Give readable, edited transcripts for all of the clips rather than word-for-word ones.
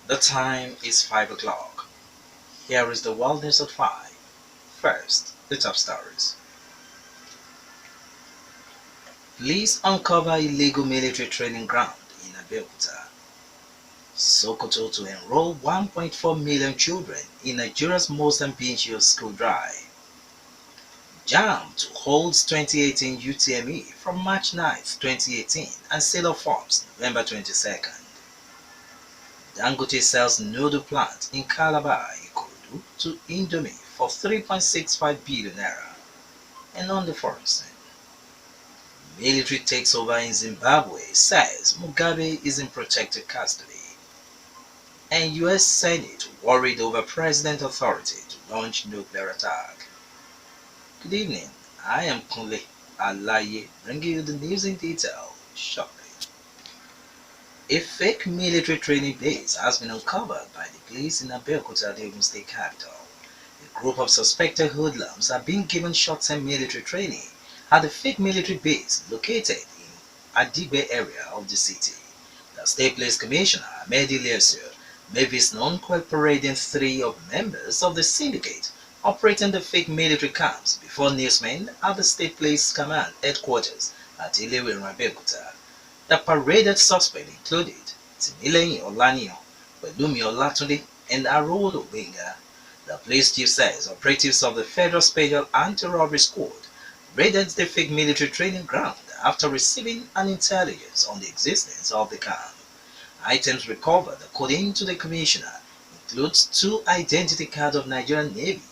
The time is 5 o'clock. Here is the world news at 5. First, the top stories. Police uncover illegal military training ground in Abeokuta. Sokoto to enroll 1.4 million children in Nigeria's most ambitious school drive. JAM to holds 2018 UTME from March 9, 2018 and sale of forms November 22nd. Dangote sells noodle plant in Calabar, Ikorodu to Indomie for 3.65 billion naira. And on the foreign scene, military takes over in Zimbabwe, says Mugabe is in protected custody. And US Senate worried over president authority to launch nuclear attack. Good evening, I am Kunle Alaye, bringing you the news in detail shortly. A fake military training base has been uncovered by the police in Abeokuta, the Ogun State capital. A group of suspected hoodlums are being given short-term military training at the fake military base located in Adigbe area of the city. The State Police Commissioner, Ahmed Ilyesir, made this known cooperating three of members of the syndicate operating the fake military camps before newsmen at the State Police Command headquarters at Ilewe in Abeokuta. The paraded suspects included Timileyin Olaniyan, Pelumi Olatunde, and Arolo Benga. The police chief says operatives of the Federal Special Anti-Robbery Squad raided the fake military training ground after receiving an intelligence on the existence of the camp. Items recovered, according to the commissioner, includes two identity cards of Nigerian Navy,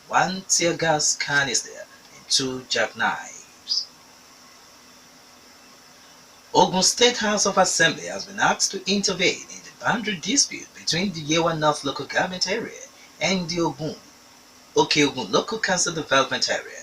one tear gas canister, and two jackknives. Ogun State House of Assembly has been asked to intervene in the boundary dispute between the Yewa North local government area and the Okeogun local council development area,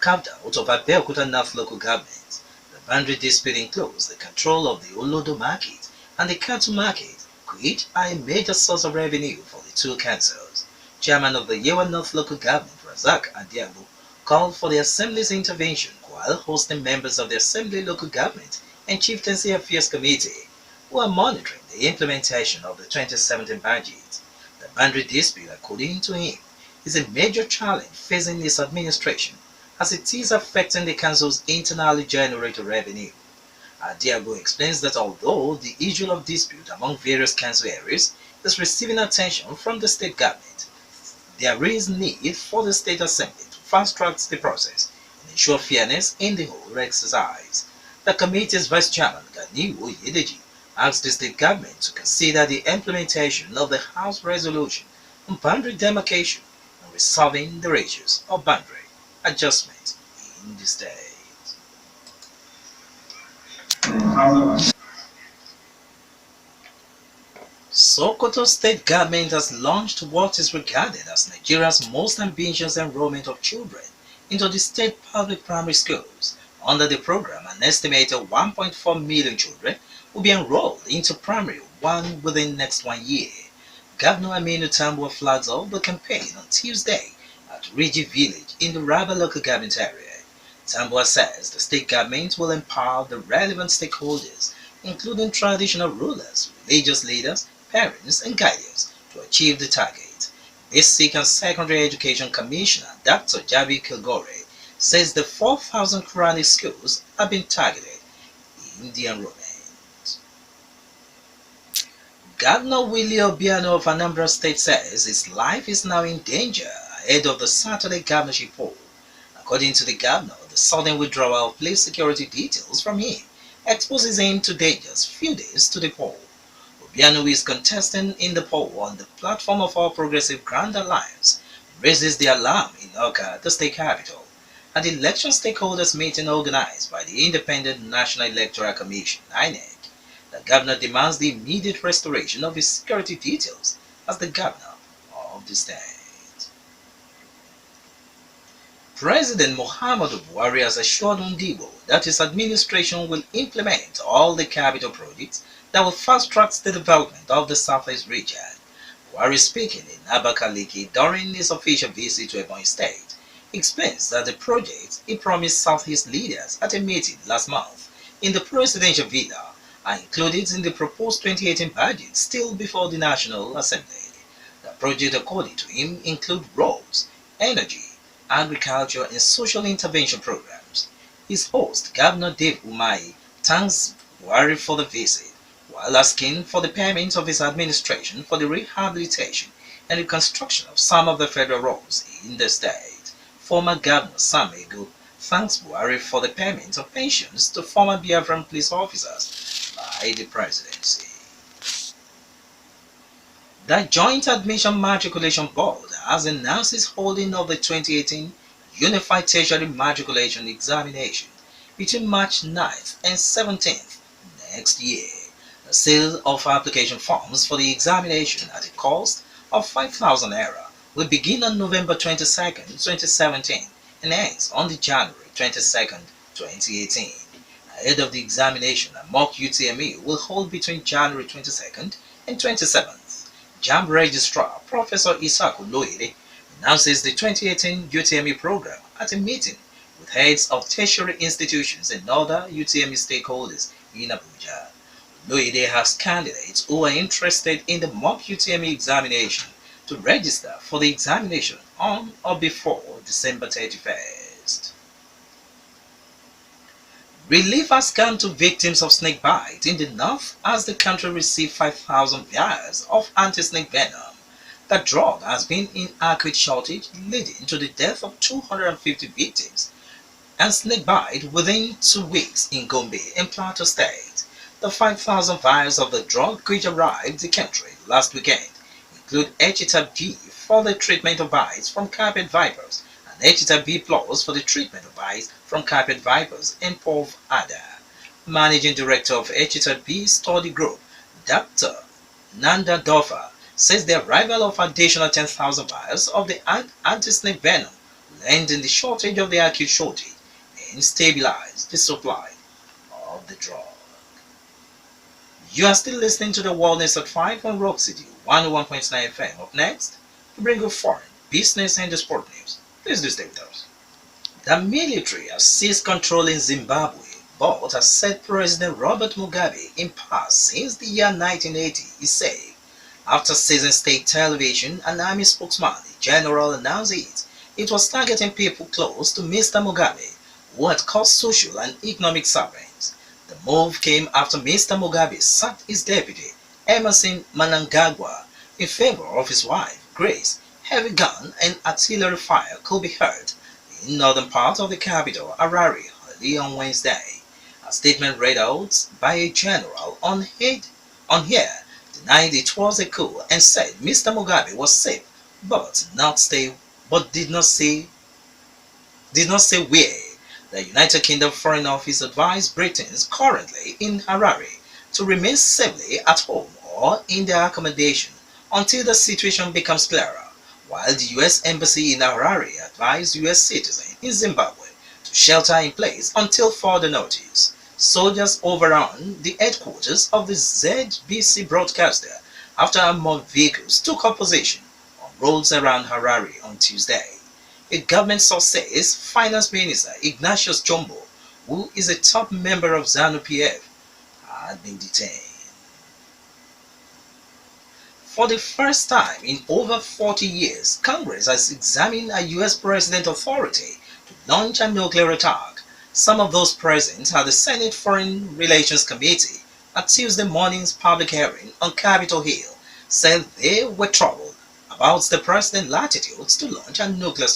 carved out of Abeokuta North local government. The boundary dispute includes the control of the Olodo market and the cattle market, which are a major source of revenue for the two councils. Chairman of the Yewa North local government, Razak Adiago, called for the Assembly's intervention while hosting members of the Assembly local government and Chieftaincy Affairs Committee, who are monitoring the implementation of the 2017 budget. The boundary dispute, according to him, is a major challenge facing his administration as it is affecting the council's internally generated revenue. Adiago explains that although the issue of dispute among various council areas is receiving attention from the state government, there is need for the state assembly to fast-track the process and ensure fairness in the whole exercise. The committee's vice chairman, Ganiu Oyedeji, asked the state government to consider the implementation of the House resolution on boundary demarcation and resolving the issues of boundary adjustment in the state. Sokoto state government has launched what is regarded as Nigeria's most ambitious enrollment of children into the state public primary schools. Under the program, an estimated 1.4 million children will be enrolled into primary one within next 1 year. Governor Aminu Tambuwa flags off the campaign on Tuesday at Rigi Village in the Raba local government area. Tambuwa says the state government will empower the relevant stakeholders, including traditional rulers, religious leaders, parents, and guardians, to achieve the target. Basic and Secondary Education Commissioner Dr. Jabi Kilgore says the 4,000 Quranic schools have been targeted in the enrollment. Governor Willie Obiano of Anambra State says his life is now in danger ahead of the Saturday governorship poll. According to the governor, the sudden withdrawal of police security details from him exposes him to dangers few days to the poll. Obiano is contesting in the poll on the platform of All Progressive Grand Alliance, raises the alarm in Oka, the state capital, at the election stakeholders meeting organized by the Independent National Electoral Commission (INEC). The governor demands the immediate restoration of his security details as the governor of the state. President Muhammadu Buhari has assured Ndibo that his administration will implement all the capital projects that will fast-track the development of the Southeast region. Buhari, speaking in Abakaliki during his official visit to Ebonyi State, explains that the projects he promised Southeast leaders at a meeting last month in the presidential villa are included in the proposed 2018 budget still before the National Assembly. The project, according to him, include roads, energy, agriculture, and social intervention programs. His host, Governor Dave Umahi, thanks Buhari for the visit, while asking for the payment of his administration for the rehabilitation and reconstruction of some of the federal roads in the state. Former Governor Sam Egu thanks Buhari for the payment of pensions to former Biafran police officers by the presidency. The Joint Admission Matriculation Board has announced its holding of the 2018 Unified Tertiary Matriculation Examination between March 9th and 17th next year. The sale of application forms for the examination at a cost of 5,000 naira will begin on November 22nd, 2017 and ends on the January 22nd, 2018. Ahead of the examination, a mock UTME will hold between January 22nd and 27th. JAMB Registrar Professor Isaku Loide announces the 2018 UTME program at a meeting with heads of tertiary institutions and other UTME stakeholders in Abuja. Loide has candidates who are interested in the mock UTME examination to register for the examination on or before December 31st. Relief has come to victims of snake bite in the north as the country received 5,000 vials of anti-snake venom. The drug has been in acute shortage, leading to the death of 250 victims and snake bite within 2 weeks in Gombe and Plateau State. The 5,000 vials of the drug which arrived the country last weekend include Echitab G for the treatment of bites from carpet vipers and Echitab B Plus for the treatment of bites from carpet vipers and POV Ada. Managing Director of Echitab B Study Group, Dr. Nanda Doffa, says the arrival of additional 10,000 vials of the anti-snake venom will end in the shortage of the acute shortage and stabilize the supply of the drug. You are still listening to the Wellness at 5 on Rock City 101.9 FM. Up next, to bring you foreign, business and the sport news. Please do stay with us. The military has seized control in Zimbabwe but has set President Robert Mugabe in pass since the year 1980, he said. After seizing state television, an army spokesman, the general, announced it was targeting people close to Mr. Mugabe, who had caused social and economic sufferings. The move came after Mr. Mugabe sacked his deputy, Emerson Mnangagwa, in favor of his wife, Grace. Heavy gun and artillery fire could be heard in northern part of the capital, Harare, early on Wednesday. A statement read out by a general on here denied it was a coup and said Mr. Mugabe was safe, but did not say where. The United Kingdom Foreign Office advised Britons currently in Harare to remain safely at home or in their accommodation until the situation becomes clearer, while the U.S. Embassy in Harare advised U.S. citizens in Zimbabwe to shelter in place until further notice. Soldiers overran the headquarters of the ZBC broadcaster after armored vehicles took up position on roads around Harare on Tuesday. A government source says Finance Minister Ignatius Chombo, who is a top member of ZANU-PF, had been detained. For the first time in over 40 years, Congress has examined a U.S. president authority to launch a nuclear attack. Some of those present at the Senate Foreign Relations Committee at Tuesday morning's public hearing on Capitol Hill said they were troubled about the president's attitudes to launch a nuclear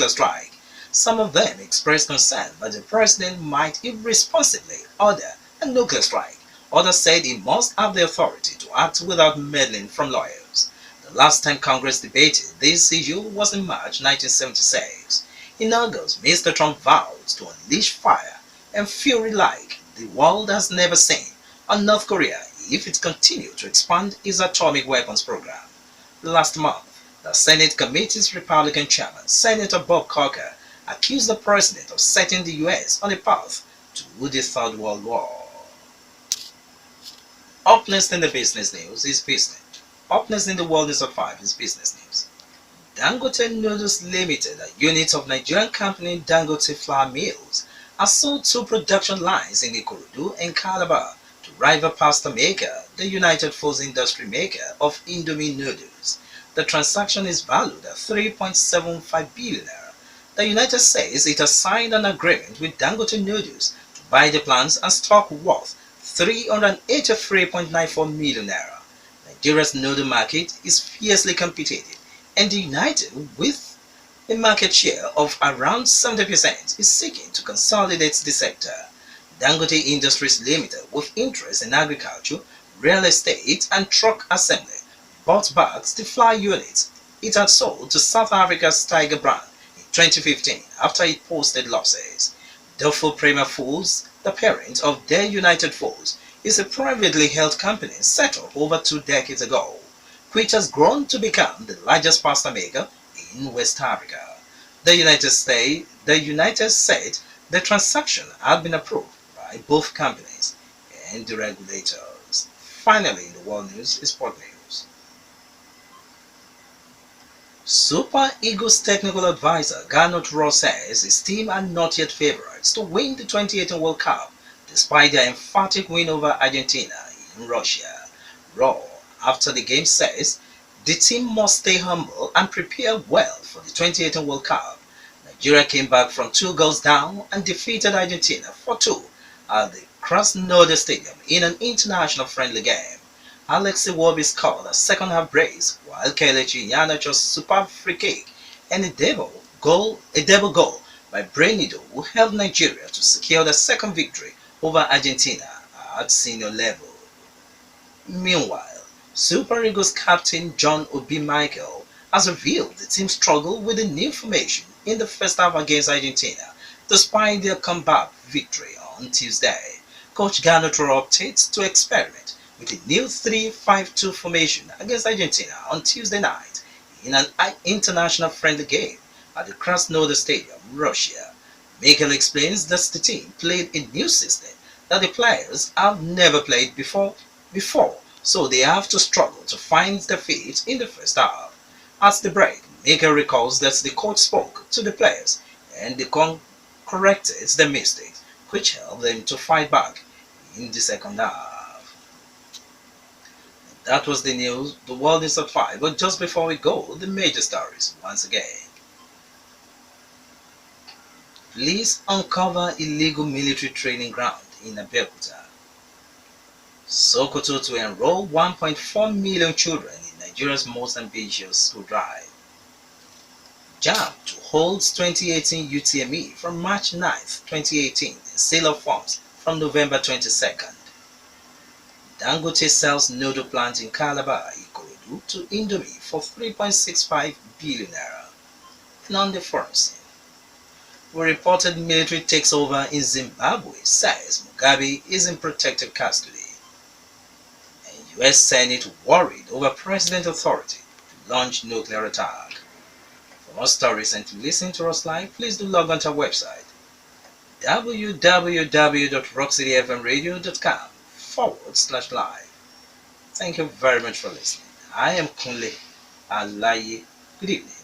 strike. Some of them expressed concern that the president might irresponsibly order a nuclear strike. Others said he must have the authority to act without meddling from lawyers. The last time Congress debated this issue was in March 1976. In August, Mr. Trump vowed to unleash fire and fury like the world has never seen on North Korea if it continued to expand its atomic weapons program. Last month, the Senate Committee's Republican chairman, Senator Bob Corker, accused the president of setting the U.S. on a path to the Third World War. Up next in the business news is business. Up next in the Wellness at 5 is business news. Dangote Noodles Limited, a unit of Nigerian company Dangote Flour Mills, has sold 2 production lines in Ikorodu and Calabar to to rival pasta maker, the United Foods industry maker of Indomie noodles. The transaction is valued at 3.75 billion naira. The United says it has signed an agreement with Dangote Noodles to buy the plants and stock worth 383.94 million naira. Nigeria's noodle market is fiercely competitive, and the United, with a market share of around 70%, is seeking to consolidate the sector. Dangote Industries Limited, with interests in agriculture, real estate, and truck assembly, bought back the fly units it had sold to South Africa's Tiger brand in 2015 after it posted losses. Dufil Premier Foods, the parent of their United Foods, is a privately held company set up over 2 decades ago, which has grown to become the largest pasta maker in West Africa. The United said the transaction had been approved by both companies and the regulators. Finally, in the world news is sport news. Super Eagles technical advisor Gernot Rohr says his team are not yet favorites to win the 2018 World Cup despite their emphatic win over Argentina in Russia. Rohr, after the game, says the team must stay humble and prepare well for the 2018 World Cup. Nigeria came back from 2 goals down and defeated Argentina 4-2 at the Krasnodar Stadium in an international friendly game. Alex Iwobi scored a second-half brace, while Kelechi Iheanacho's superb free kick and a double goal by Brenido who helped Nigeria to secure the second victory over Argentina at senior level. Meanwhile, Super Eagles captain John Obi Mikel has revealed the team struggled with the new formation in the first half against Argentina, despite their comeback victory on Tuesday. Coach Garnetro opted to experiment with a new 3-5-2 formation against Argentina on Tuesday night in an international friendly game at the Krasnodar Stadium, Russia. Mikel explains that the team played a new system that the players have never played before, so they have to struggle to find their feet in the first half. At the break, Mikel recalls that the coach spoke to the players and they corrected their mistakes, which helped them to fight back in the second half. That was the news. The world is at 5, but just before we go, the major stories once again. Police uncover illegal military training ground in Abeokuta. Sokoto to enroll 1.4 million children in Nigeria's most ambitious school drive. JAMB to holds 2018 UTME from March 9, 2018 and sale of forms from November 22nd. Dangote sells noodle plant in Calabar, Ikorodu to Indomie for 3.65 billion naira. And on the foreign scene, we reported military takes over in Zimbabwe says Mugabe is in protective custody. And US Senate worried over president authority to launch nuclear attack. For more stories and to listen to us live, please do log on to our website www.rockcityfmradio.com/live. Thank you very much for listening. I am Kunle Alaye. Good evening.